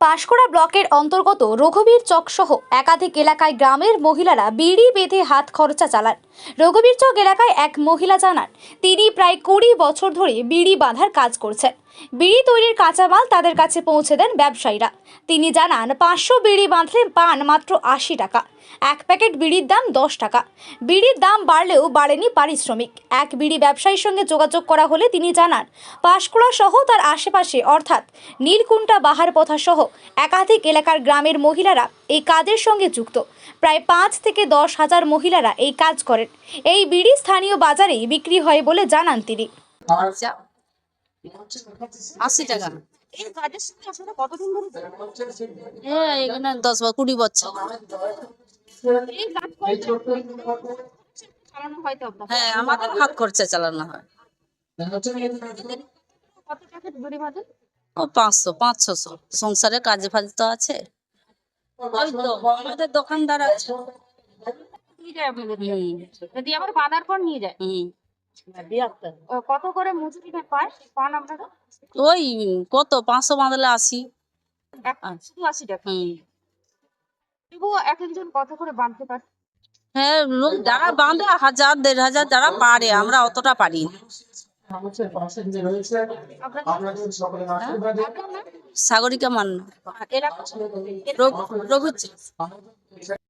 পাঁশকুড়া ব্লকের অন্তর্গত রঘুবীর চক সহ একাধিক এলাকায় গ্রামের মহিলারা বিড়ি বেঁধে হাত খরচা চালান। রঘুবীর চক এলাকায় এক মহিলা জানান, তিনি প্রায় 20 বছর ধরে বিড়ি বাঁধার কাজ করছেন। বিড়ি তৈরির কাঁচামাল তাদের কাছে পৌঁছে দেন ব্যবসায়ীরা। তিনি জানান, 500 বিড়ি বাঁধলে পান মাত্র 80 টাকা। এক প্যাকেট বিড়ির দাম 10 টাকা। বিড়ির দাম বাড়লেও বাড়েনি পারিশ্রমিক। এক বিড়ি ব্যবসায়ীর সঙ্গে যোগাযোগ করা হলে তিনি জানান, পাঁশকুড়া সহ তার আশেপাশে অর্থাৎ নীলকুণ্টা বাহারপথা সহ একাধিক এলাকার গ্রামের মহিলারা এই কাজের সঙ্গে যুক্ত। প্রায় 5 থেকে 10 হাজার মহিলারা এই কাজ করেন। এই বিড়ি স্থানীয় বাজারেই বিক্রি হয় বলে জানান তিনি। 80 টাকা। এই কাজের সঙ্গে আসলে কতদিন ধরে এখানে 10 বা 20 বছর। এই কাজ চালানো হয় তো আপনার? হ্যাঁ, আমাদের হাত খরচা চালানো হয়। কত টাকা বিড়ি বাঁধেন? ও 500-600 সংসারে কাজে ফাজে তো আছে। ওই তো আমাদের দোকানদার আছে। নিয়ে যায় আপনাদের যদি আবার বাঁধার পর নিয়ে যায়। কত করে মজুরি পান আপনারা? ওই কত 500 বাঁধলে 80। শুধু 80 টাকা। তবুও এক একজন কত করে বাঁধতে পারে? হ্যাঁ, লোক যারা বাঁধে 1000-1500 যারা পারে, আমরা অতটা পারি না। সাগরিকা মান্না, এলাকা রঘুচি।